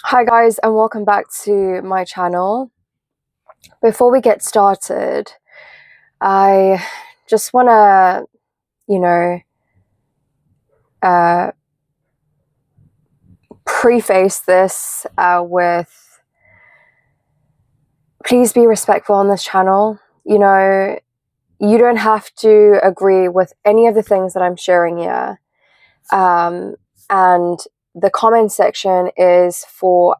Hi guys, and welcome back to my channel. Before we get started, I just want to, you know, uh, preface this with please be respectful on this channel. You don't have to agree with any of the things that I'm sharing here. And the comment section is for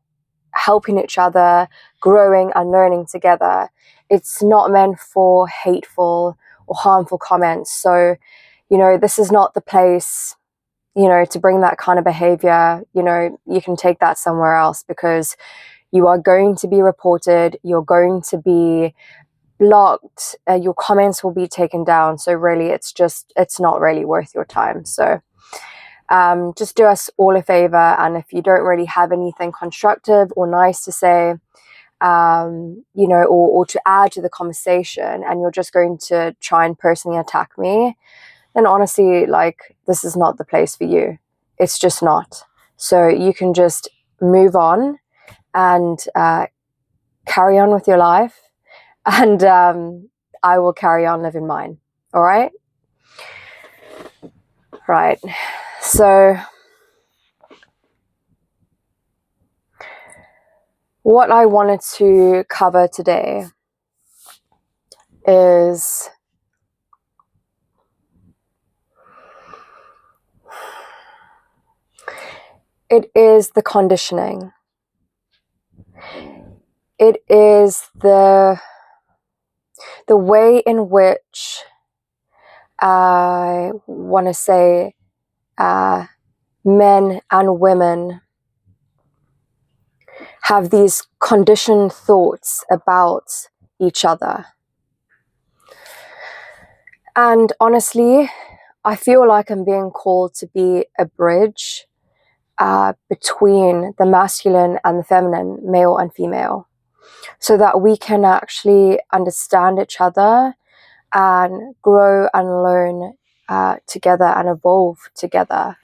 helping each other, growing and learning together. It's not meant for hateful or harmful comments. So, this is not the place, to bring that kind of behavior. You can take that somewhere else because you are going to be reported, you're going to be blocked, your comments will be taken down. So really, it's not really worth your time. So just do us all a favor. And if you don't really have anything constructive or nice to say, or to add to the conversation, and you're just going to try and personally attack me, then honestly, this is not the place for you. It's just not. So you can just move on and carry on with your life, and I will carry on living mine. All right? Right. So what I wanted to cover today is the conditioning. It is the way in which I want to say men and women have these conditioned thoughts about each other. And honestly, I feel like I'm being called to be a bridge between the masculine and the feminine, male and female, so that we can actually understand each other and grow and learn together and evolve together.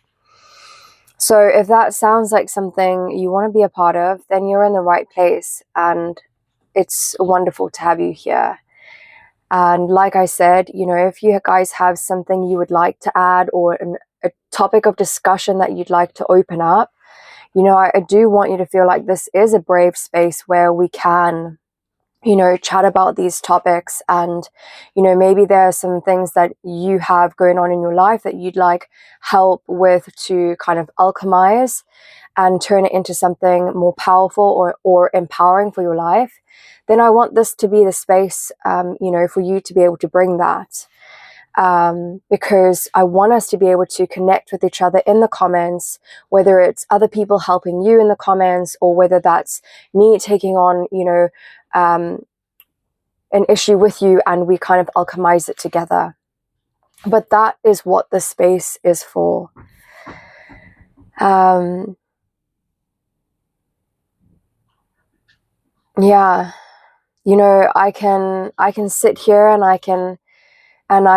So if that sounds like something you want to be a part of, then you're in the right place, and it's wonderful to have you here. And like I said, if you guys have something you would like to add, or a topic of discussion that you'd like to open up, I do want you to feel like this is a brave space where we can chat about these topics. And maybe there are some things that you have going on in your life that you'd like help with to kind of alchemize and turn it into something more powerful or empowering for your life. Then I want this to be the space for you to be able to bring that, because I want us to be able to connect with each other in the comments, whether it's other people helping you in the comments, or whether that's me taking on an issue with you and we kind of alchemize it together. But that is what the space is for. Yeah, I can sit here and I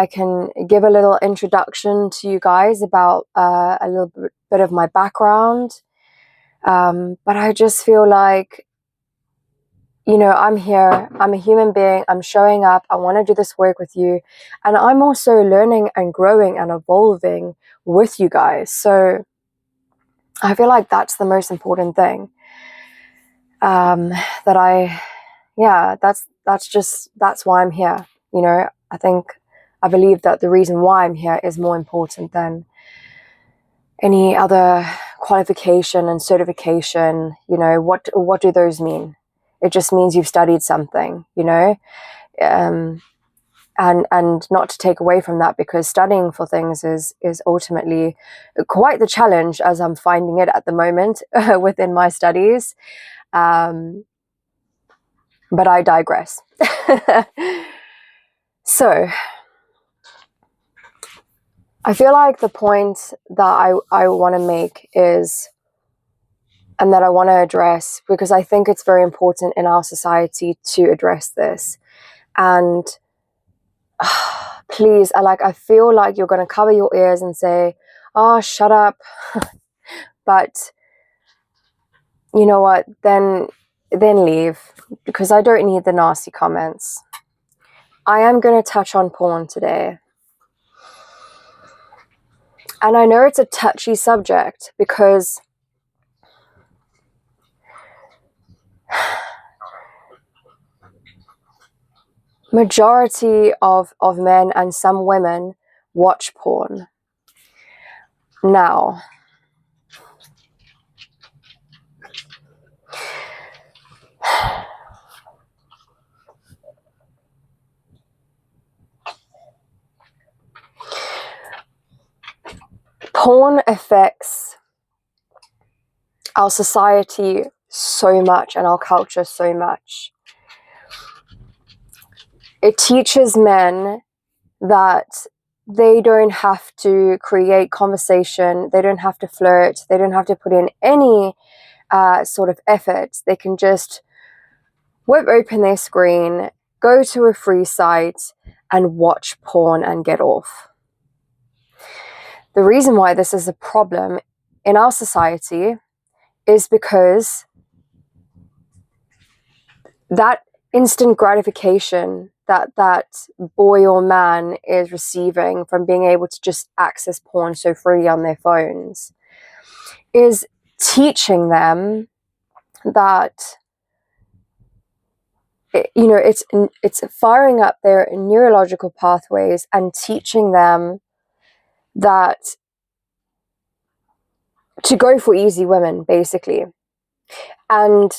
can give a little introduction to you guys about a little bit of my background, but I just feel like I'm here, I'm a human being, I'm showing up, I want to do this work with you, and I'm also learning and growing and evolving with you guys. So I feel like that's the most important thing. That's why I'm here. I believe that the reason why I'm here is more important than any other qualification and certification. What do those mean? It just means you've studied something, and not to take away from that, because studying for things is ultimately quite the challenge, as I'm finding it at the moment within my studies. But I digress. So I feel like the point that I want to make is, and that I want to address, because I think it's very important in our society to address this. And please, I feel like you're going to cover your ears and say, oh, shut up. But you know what, then leave, because I don't need the nasty comments. I am going to touch on porn today. And I know it's a touchy subject because majority of men and some women watch porn. Now, porn affects our society so much and our culture so much. It teaches men that they don't have to create conversation, they don't have to flirt, they don't have to put in any sort of effort. They can just whip open their screen, go to a free site, and watch porn and get off. The reason why this is a problem in our society is because that instant gratification that boy or man is receiving from being able to just access porn so freely on their phones is teaching them that, you know, it's firing up their neurological pathways and teaching them that to go for easy women, basically, and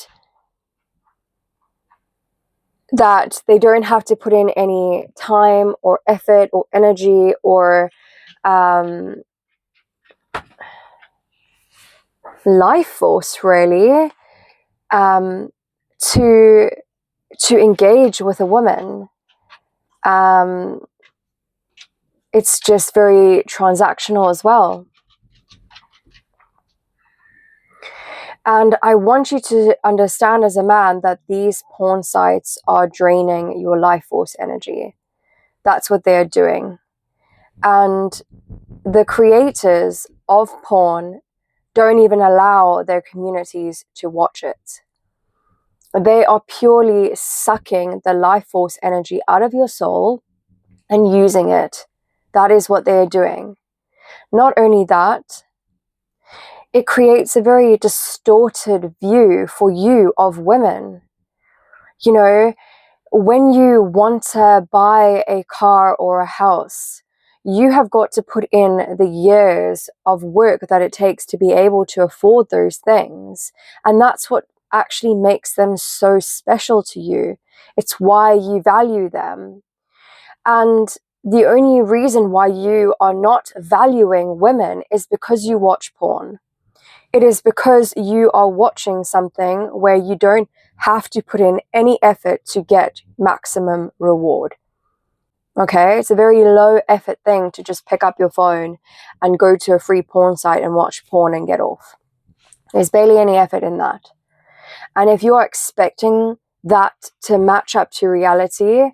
that they don't have to put in any time or effort or energy or life force, really, to engage with a woman. It's just very transactional as well. And I want you to understand as a man that these porn sites are draining your life force energy. That's what they're doing. And the creators of porn don't even allow their communities to watch it. They are purely sucking the life force energy out of your soul and using it. That is what they're doing. Not only that, it creates a very distorted view for you of women. You know, when you want to buy a car or a house, you have got to put in the years of work that it takes to be able to afford those things. And that's what actually makes them so special to you. It's why you value them. And the only reason why you are not valuing women is because you watch porn. It is because you are watching something where you don't have to put in any effort to get maximum reward. Okay, it's a very low effort thing to just pick up your phone and go to a free porn site and watch porn and get off. There's barely any effort in that. And if you are expecting that to match up to reality,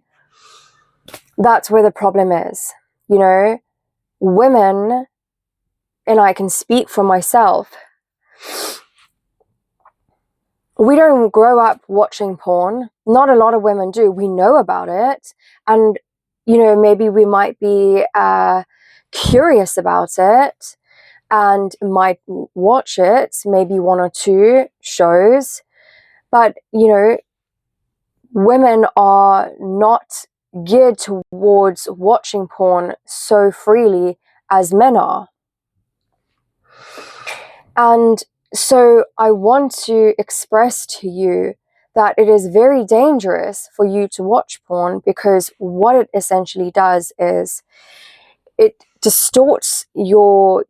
that's where the problem is. You know, women, and I can speak for myself, we don't grow up watching porn. Not a lot of women do. We know about it. And, you know, maybe we might be curious about it and might watch it, maybe one or two shows. But, you know, women are not geared towards watching porn so freely as men are. And so I want to express to you that it is very dangerous for you to watch porn, because what it essentially does is it distorts your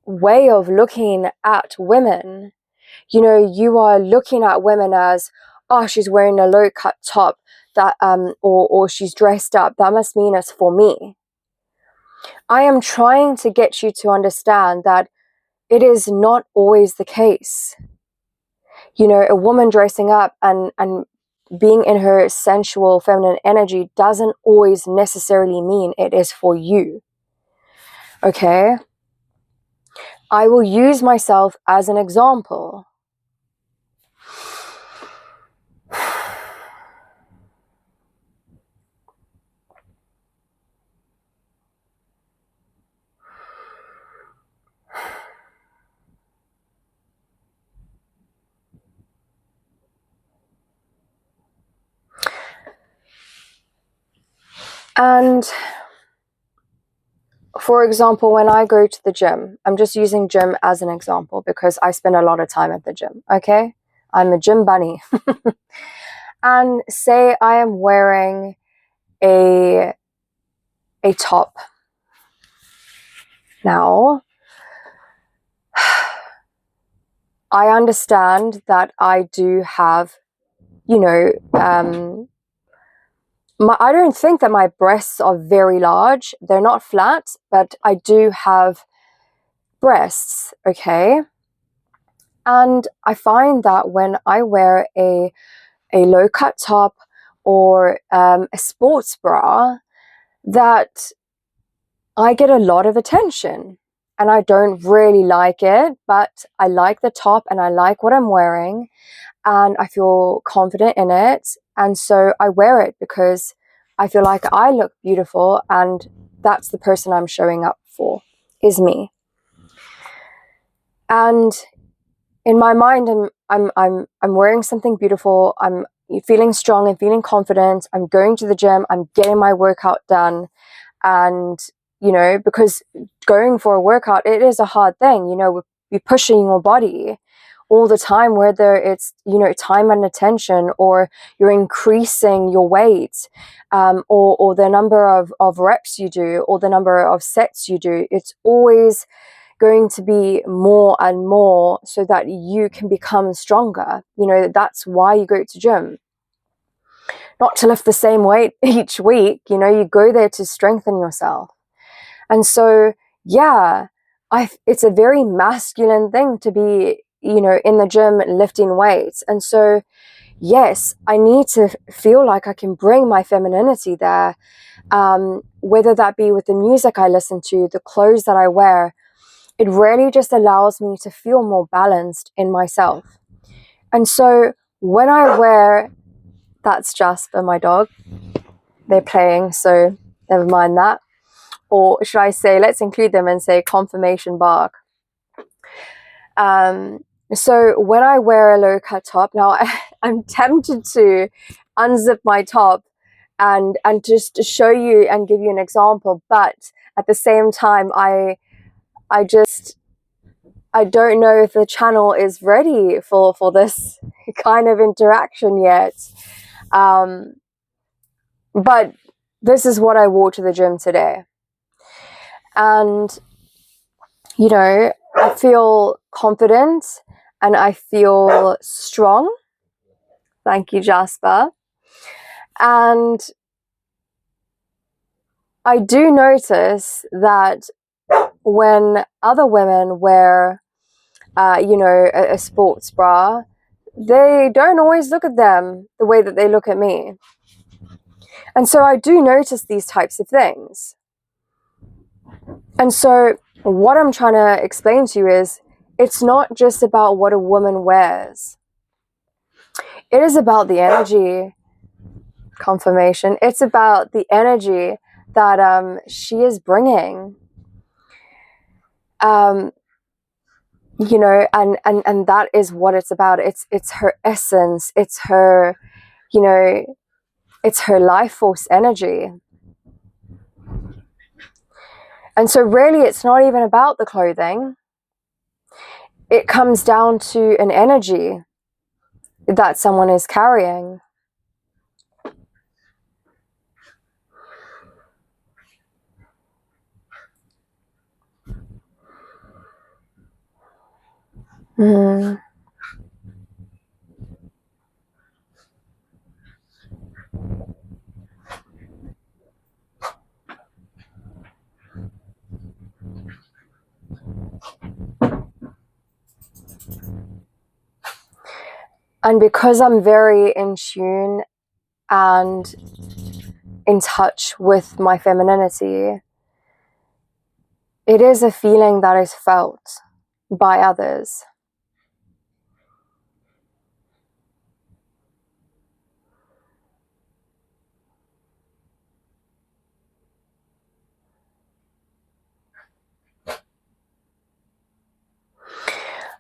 way of looking at women. You know, you are looking at women as, oh, she's wearing a low-cut top, that or she's dressed up, that must mean it's for me. I am trying to get you to understand that it is not always the case. You know, a woman dressing up and being in her sensual feminine energy doesn't always necessarily mean it is for you. Okay? I will use myself as an example. And for example, when I go to the gym, I'm just using gym as an example because I spend a lot of time at the gym, okay? I'm a gym bunny. And say I am wearing a top. Now, I understand that I do have, you know, I don't think that my breasts are very large. They're not flat, but I do have breasts, okay? And I find that when I wear a low-cut top or a sports bra, that I get a lot of attention. And I don't really like it, but I like the top and I like what I'm wearing and I feel confident in it. And so I wear it because I feel like I look beautiful and that's the person I'm showing up for, is me. And in my mind, I'm wearing something beautiful. I'm feeling strong and feeling confident. I'm going to the gym. I'm getting my workout done. And, you know, because going for a workout, it is a hard thing. You know, you're pushing your body all the time, whether it's, you know, time and attention, or you're increasing your weight, or the number of reps you do, or the number of sets you do. It's always going to be more and more so that you can become stronger. You know, that's why you go to gym. Not to lift the same weight each week, you know, you go there to strengthen yourself. And so, yeah, it's a very masculine thing to be, you know, in the gym lifting weights. And so, yes, I need to feel like I can bring my femininity there, whether that be with the music I listen to, the clothes that I wear. It really just allows me to feel more balanced in myself. And so when I wear, that's Jasper, my dog. They're playing, so never mind that. Or should I say, let's include them and say confirmation bark. So when I wear a low-cut top, now I'm tempted to unzip my top and just to show you and give you an example, but at the same time, I don't know if the channel is ready for this kind of interaction yet. But this is what I wore to the gym today. And, you know, I feel confident and I feel strong. Thank you, Jasper. And I do notice that when other women wear, you know, a sports bra, they don't always look at them the way that they look at me. And so I do notice these types of things. And so what I'm trying to explain to you is, it's not just about what a woman wears. It is about the energy, confirmation. It's about the energy that she is bringing. You know, and that is what it's about. It's her essence. It's her, you know, it's her life force energy. And so really it's not even about the clothing. It comes down to an energy that someone is carrying. Mm. And because I'm very in tune and in touch with my femininity, it is a feeling that is felt. by others.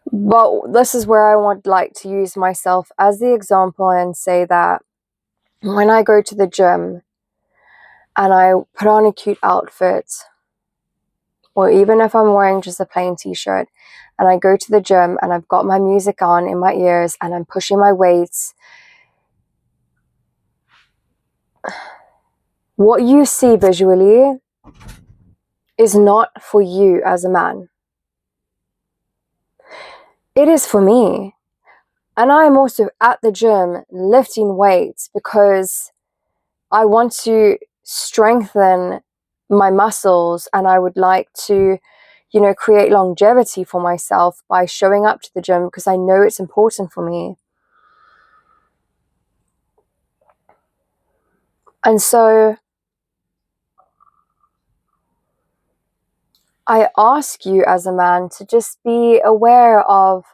But this is where I would like to use myself as the example and say that when I go to the gym and I put on a cute outfit, or even if I'm wearing just a plain t-shirt, and I go to the gym and I've got my music on in my ears and I'm pushing my weights, what you see visually is not for you as a man. It is for me. And I am also at the gym lifting weights because I want to strengthen my muscles, and I would like to, create longevity for myself by showing up to the gym because I know it's important for me. And so I ask you as a man to just be aware of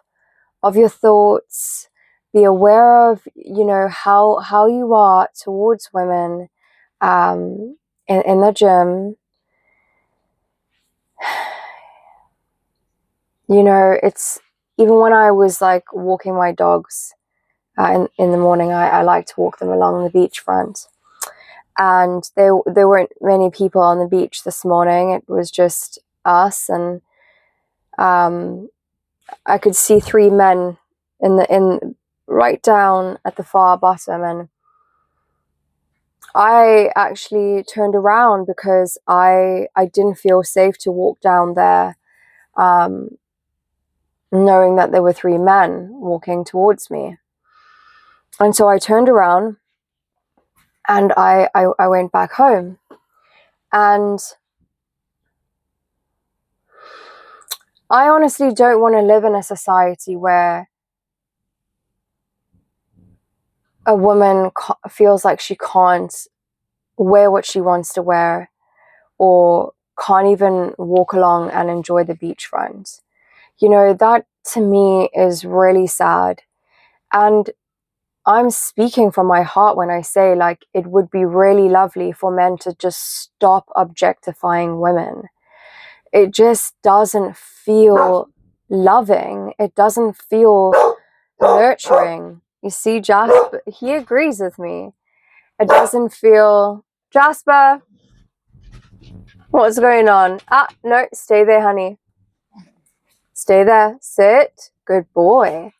your thoughts, be aware of, how you are towards women in the gym. It's even when I was like walking my dogs in the morning, I like to walk them along the beachfront. And there weren't many people on the beach this morning. It was just us, and I could see 3 men in right down at the far bottom, and I actually turned around because I didn't feel safe to walk down there, knowing that there were 3 men walking towards me. And so I turned around and I went back home. And I honestly don't want to live in a society where a woman feels like she can't wear what she wants to wear, or can't even walk along and enjoy the beachfront. That to me is really sad. And I'm speaking from my heart when I say, like, it would be really lovely for men to just stop objectifying women. It just doesn't feel loving. It doesn't feel nurturing. You see, Jasper, he agrees with me. It doesn't feel... Jasper, what's going on? No, stay there, honey. Stay there. Sit. Good boy.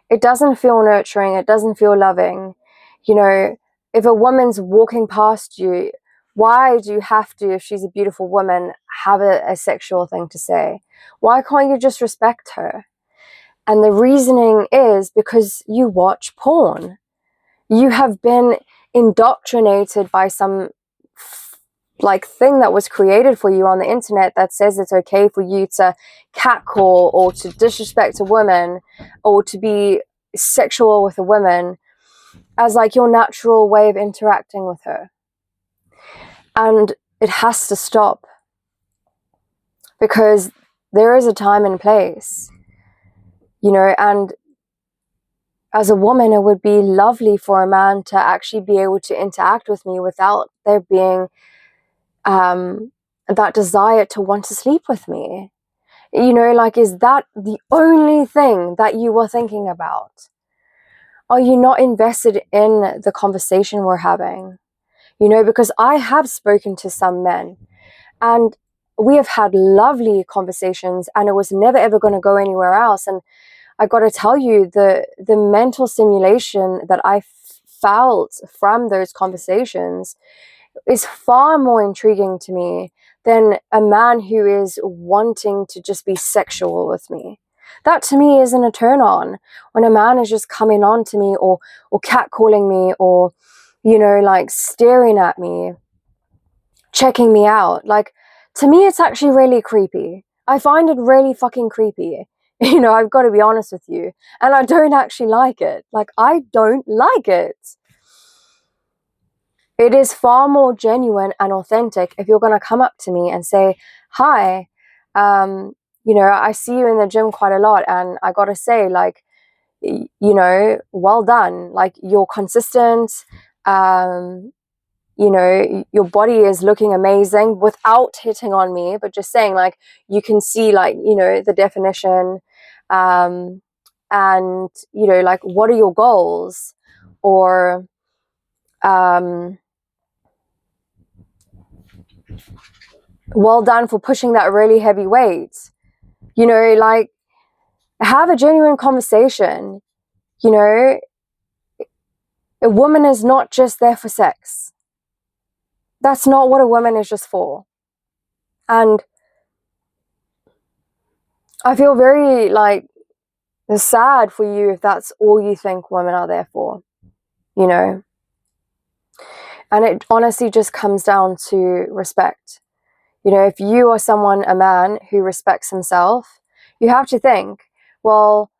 It doesn't feel nurturing. It doesn't feel loving. If a woman's walking past you, why do you have to, if she's a beautiful woman, have a sexual thing to say? Why can't you just respect her? And the reasoning is because you watch porn. You have been indoctrinated by some thing that was created for you on the internet that says it's okay for you to catcall or to disrespect a woman or to be sexual with a woman as like your natural way of interacting with her. And it has to stop, because there is a time and place, and as a woman, it would be lovely for a man to actually be able to interact with me without there being that desire to want to sleep with me. Is that the only thing that you were thinking about? Are you not invested in the conversation we're having? Because I have spoken to some men and we have had lovely conversations, and it was never ever going to go anywhere else. And I got to tell you, the mental stimulation that I felt from those conversations is far more intriguing to me than a man who is wanting to just be sexual with me. That to me isn't a turn on. When a man is just coming on to me or catcalling me or, staring at me, checking me out. To me, it's actually really creepy. I find it really fucking creepy. I've got to be honest with you. And I don't actually like it. I don't like it. It is far more genuine and authentic if you're going to come up to me and say, hi, you know, I see you in the gym quite a lot, and I gotta say, like, you know, well done. Like, you're consistent. You know, your body is looking amazing without hitting on me, but just saying, like, you can see, like, you know, the definition. And, you know, like, what are your goals? Or, well done for pushing that really heavy weight. You know, like, have a genuine conversation. You know, a woman is not just there for sex. That's not what a woman is just for. And I feel very, like, sad for you if that's all you think women are there for, you know. And it honestly just comes down to respect. You know, if you are someone, a man who respects himself, you have to think, well,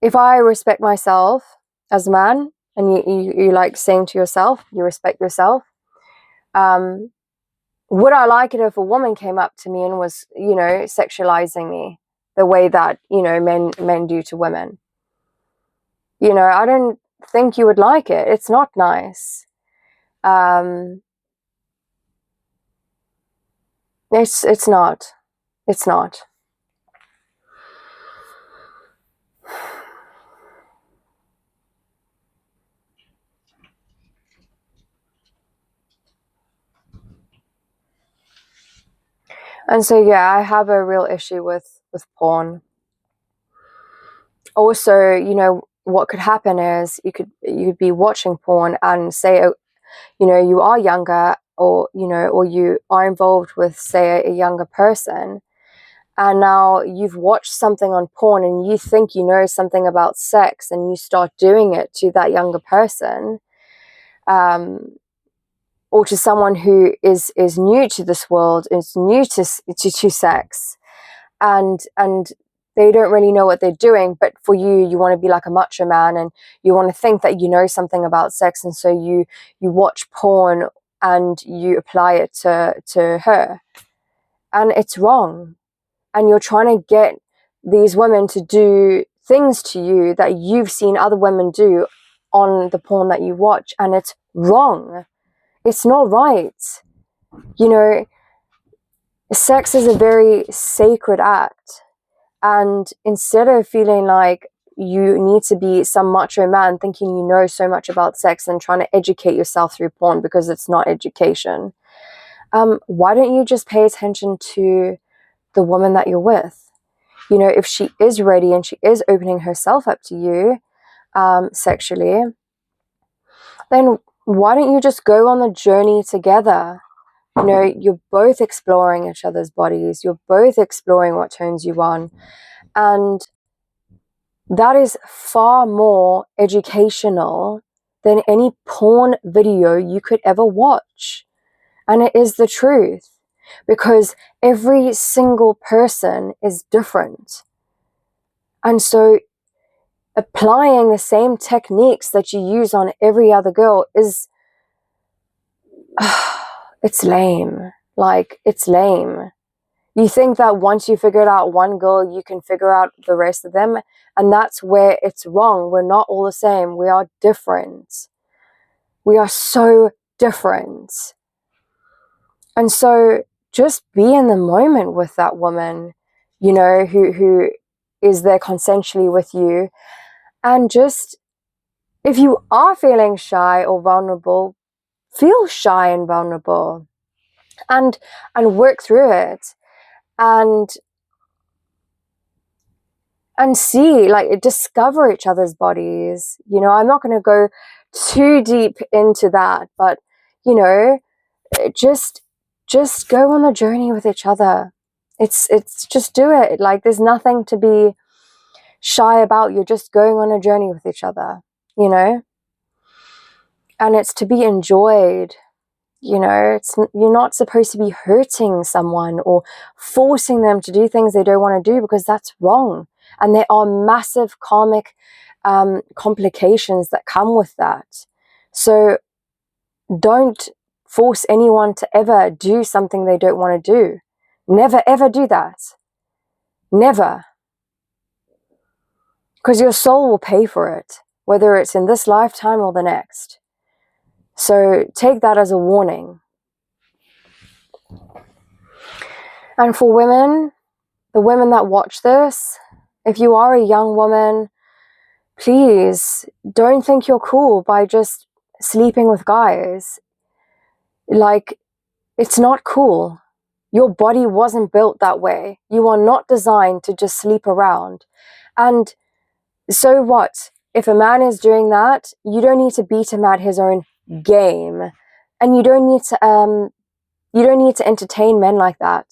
if I respect myself as a man, and you like saying to yourself, you respect yourself, would I like it if a woman came up to me and was, you know, sexualizing me the way that, you know, men do to women? You know, I don't think you would like it. It's not nice. It's not. It's not. And so, yeah, I have a real issue with porn. Also, you know, what could happen is you'd be watching porn and say, you know, you are younger, or, you know, or you are involved with, say, a younger person, and now you've watched something on porn and you think you know something about sex, and you start doing it to that younger person, or to someone who is new to this world, is new to sex, and they don't really know what they're doing. But for you, you want to be like a macho man, and you want to think that you know something about sex, and so you watch porn and you apply it to her, and it's wrong. And you're trying to get these women to do things to you that you've seen other women do on the porn that you watch, and it's wrong. It's not right. You know, sex is a very sacred act. And instead of feeling like you need to be some macho man thinking you know so much about sex and trying to educate yourself through porn because it's not education, why don't you just pay attention to the woman that you're with? You know, if she is ready and she is opening herself up to you sexually, then why don't you just go on the journey together? You know, you're both exploring each other's bodies. You're both exploring what turns you on. And that is far more educational than any porn video you could ever watch. And it is the truth, because every single person is different. And so applying the same techniques that you use on every other girl is, it's lame. Like, it's lame. You think that once you figured out one girl, you can figure out the rest of them. And that's where it's wrong. We're not all the same. We are different. We are so different. And so just be in the moment with that woman, you know, who is there consensually with you. And just, if you are feeling shy or vulnerable, feel shy and vulnerable, and work through it. And see, like, discover each other's bodies. You know, I'm not going to go too deep into that, but, you know, just go on a journey with each other. It's just do it. Like, there's nothing to be shy about. You're just going on a journey with each other, you know, and it's to be enjoyed. You know, you're not supposed to be hurting someone or forcing them to do things they don't want to do, because that's wrong. And there are massive karmic complications that come with that. So don't force anyone to ever do something they don't want to do. Never, ever do that. Never. Because your soul will pay for it, whether it's in this lifetime or the next. So take that as a warning. And for women, the women that watch this, if you are a young woman, please don't think you're cool by just sleeping with guys. Like, it's not cool. Your body wasn't built that way. You are not designed to just sleep around. And so what? If a man is doing that, you don't need to beat him at his own game. And you don't need to entertain men like that.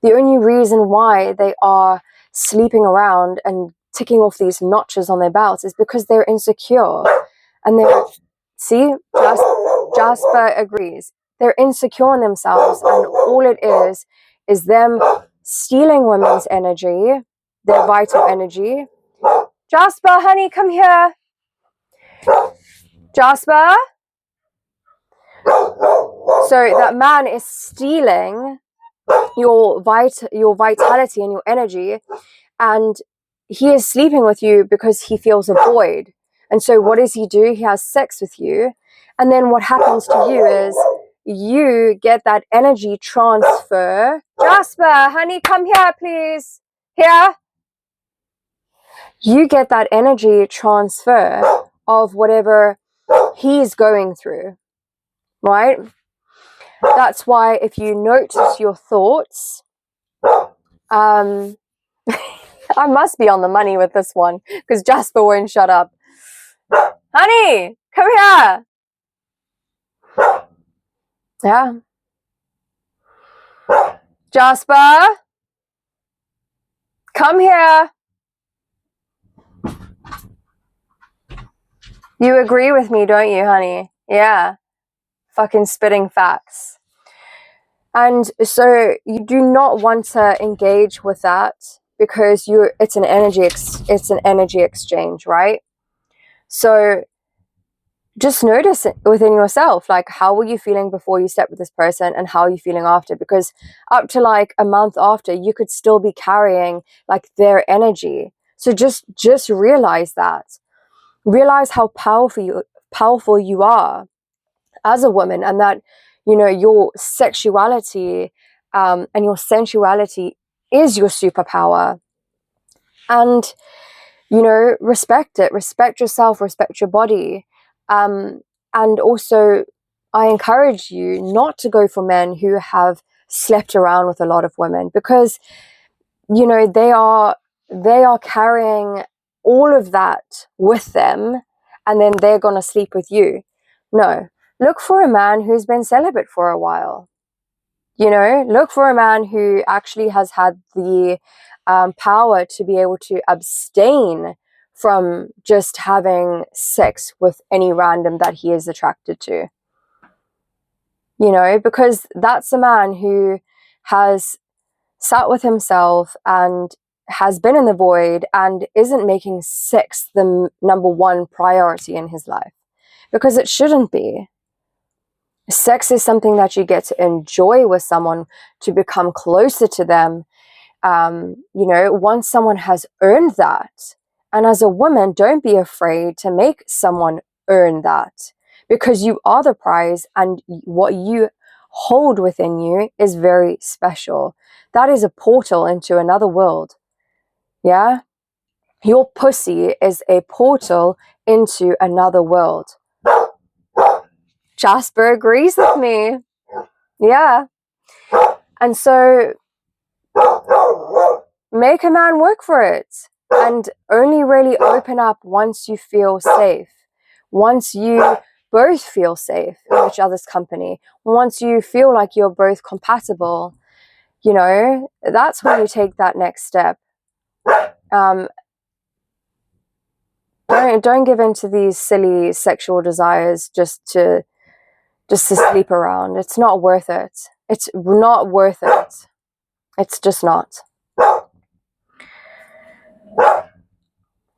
The only reason why they are sleeping around and ticking off these notches on their belts is because they're insecure. And see, Jasper agrees. They're insecure in themselves, and all it is them stealing women's energy, their vital energy. Jasper, honey, come here. Jasper? So that man is stealing your vitality and your energy, and he is sleeping with you because he feels a void. And so what does he do? He has sex with you, and then what happens to you is you get that energy transfer. Jasper, honey, come here, please. Here. You get that energy transfer of whatever he's going through, right? That's why if you notice your thoughts, I must be on the money with this one because Jasper won't shut up. Honey, come here. Yeah. Jasper, come here. You agree with me, don't you, honey? Yeah. Fucking spitting facts. And so you do not want to engage with that because it's an energy exchange, right? So just notice it within yourself, like, how were you feeling before you slept with this person and how are you feeling after? Because up to like a month after, you could still be carrying like their energy. So just realize that. Realize how powerful you are as a woman, and that, you know, your sexuality and your sensuality is your superpower. And, you know, respect it, respect yourself, respect your body. And also, I encourage you not to go for men who have slept around with a lot of women, because, you know, they are carrying all of that with them, and then they're going to sleep with you. No, look for a man who's been celibate for a while. You know, look for a man who actually has had the power to be able to abstain from just having sex with any random that he is attracted to. You know, because that's a man who has sat with himself and has been in the void and isn't making sex the number one priority in his life, because it shouldn't be. Sex is something that you get to enjoy with someone, to become closer to them, you know, once someone has earned that. And as a woman, don't be afraid to make someone earn that, because you are the prize, and what you hold within you is very special. That is a portal into another world. Yeah? Your pussy is a portal into another world. Jasper agrees with me. Yeah. And so make a man work for it, and only really open up once you feel safe. Once you both feel safe in each other's company. Once you feel like you're both compatible, you know, that's when you take that next step. Don't give in to these silly sexual desires just to sleep around. It's not worth it. It's not worth it. It's just not.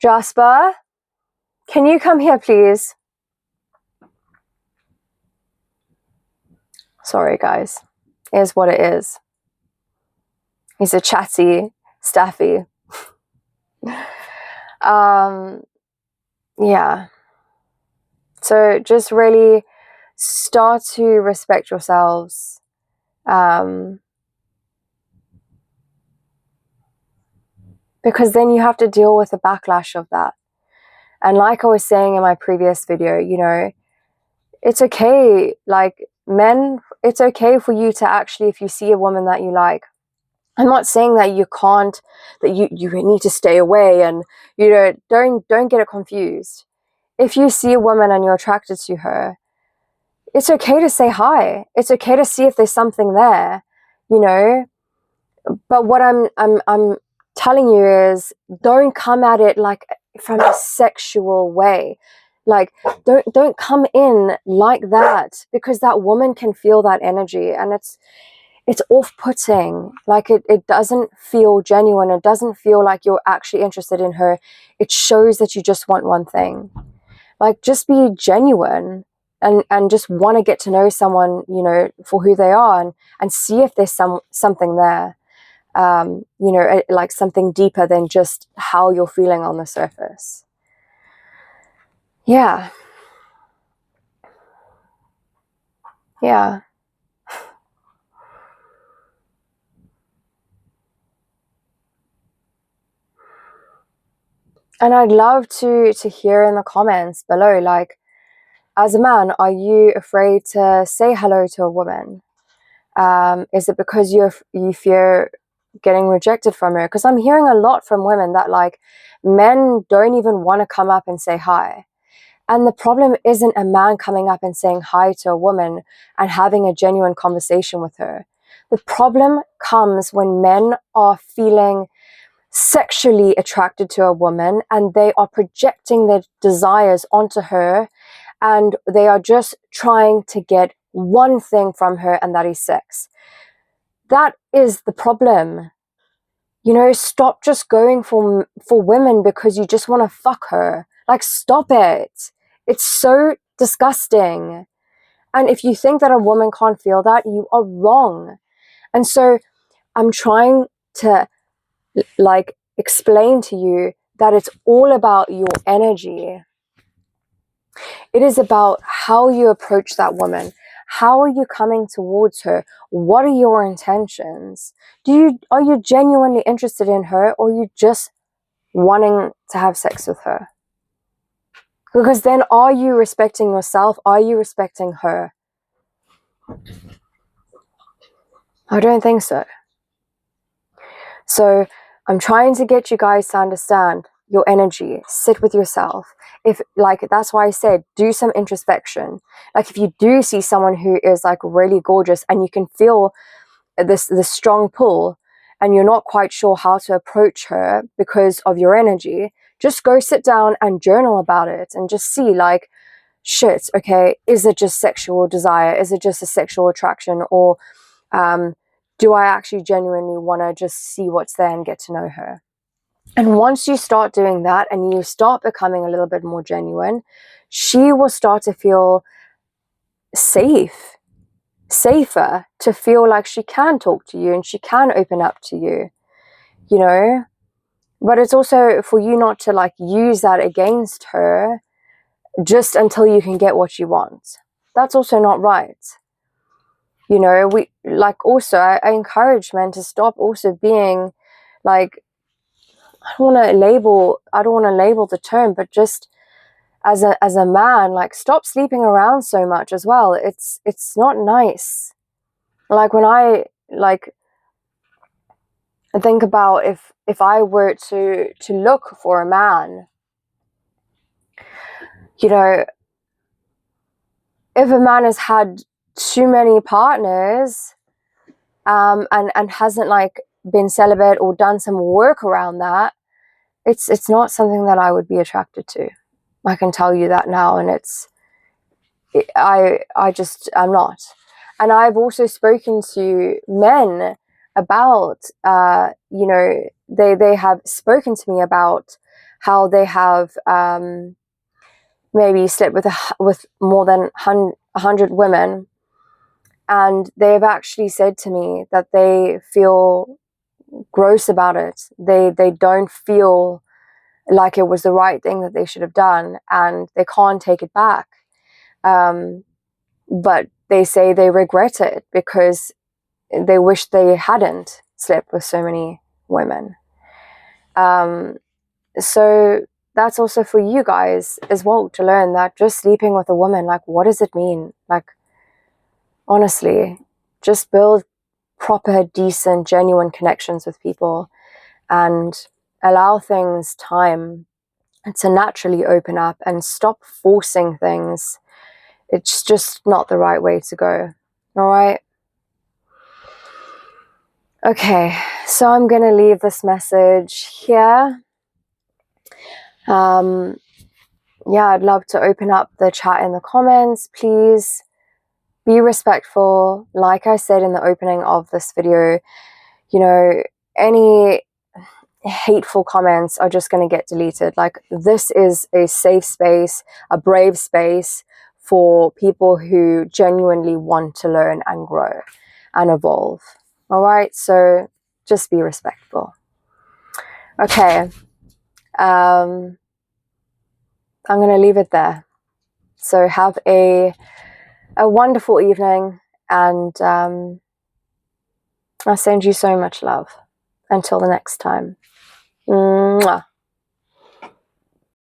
Jasper, can you come here, please? Sorry, guys. Here's what it is. He's a chatty, Staffy. Yeah. So just really start to respect yourselves. Because then you have to deal with the backlash of that. And like I was saying in my previous video, you know, it's okay, like men, it's okay for you to actually, if you see a woman that you like, I'm not saying that you can't, that you need to stay away, and, you know, don't get it confused. If you see a woman and you're attracted to her, it's okay to say hi. It's okay to see if there's something there, you know. But what I'm telling you is, don't come at it like from a sexual way. Like, don't come in like that, because that woman can feel that energy, and it's off-putting. Like, it doesn't feel genuine. It doesn't feel like you're actually interested in her. It shows that you just want one thing. Like, just be genuine and just want to get to know someone, you know, for who they are, and see if there's something there. You know, like something deeper than just how you're feeling on the surface. Yeah. Yeah. And I'd love to hear in the comments below, like, as a man, are you afraid to say hello to a woman? Is it because you fear getting rejected from her? Because I'm hearing a lot from women that, like, men don't even want to come up and say hi. And the problem isn't a man coming up and saying hi to a woman and having a genuine conversation with her. The problem comes when men are feeling sexually attracted to a woman and they are projecting their desires onto her, and they are just trying to get one thing from her, and that is sex. That is the problem. You know, stop just going for women because you just want to fuck her. Like, stop it. It's so disgusting. And if you think that a woman can't feel that, you are wrong. And so I'm trying to, like, explain to you that it's all about your energy. It is about how you approach that woman. How are you coming towards her? What are your intentions? Are you genuinely interested in her, or are you just wanting to have sex with her? Because then, are you respecting yourself? Are you respecting her? I don't think so. So I'm trying to get you guys to understand your energy. Sit with yourself. If, like, that's why I said, do some introspection. Like, if you do see someone who is, like, really gorgeous and you can feel this strong pull, and you're not quite sure how to approach her because of your energy, just go sit down and journal about it and just see, like, shit, okay, is it just sexual desire? Is it just a sexual attraction? Or do I actually genuinely want to just see what's there and get to know her? And once you start doing that and you start becoming a little bit more genuine, she will start to feel safer, to feel like she can talk to you and she can open up to you, you know. But it's also for you not to, like, use that against her just until you can get what you want. That's also not right. You know, we, like, also I encourage men to stop also being, like, I don't want to label the term, but just as a man, like, stop sleeping around so much as well. It's not nice. Like, when I, like, think about if I were to look for a man, you know, if a man has had too many partners, and hasn't, like, been celibate or done some work around that, it's not something that I would be attracted to. I can tell you that now, and I'm not. And I've also spoken to men about, you know, they have spoken to me about how they have maybe slept with more than 100 women, and they've actually said to me that they feel gross about it. They don't feel like it was the right thing that they should have done, and they can't take it back. But they say they regret it because they wish they hadn't slept with so many women. So that's also for you guys as well, to learn that just sleeping with a woman, like, what does it mean? Like, honestly, just build proper, decent, genuine connections with people and allow things time to naturally open up, and stop forcing things. It's just not the right way to go. All right? Okay, so I'm going to leave this message here. Yeah, I'd love to open up the chat in the comments. Please be respectful. Like I said in the opening of this video, you know, any hateful comments are just going to get deleted. Like, this is a safe space, a brave space for people who genuinely want to learn and grow and evolve. All right, so just be respectful. Okay, I'm going to leave it there. So have a wonderful evening, and I send you so much love. Until the next time. Mwah.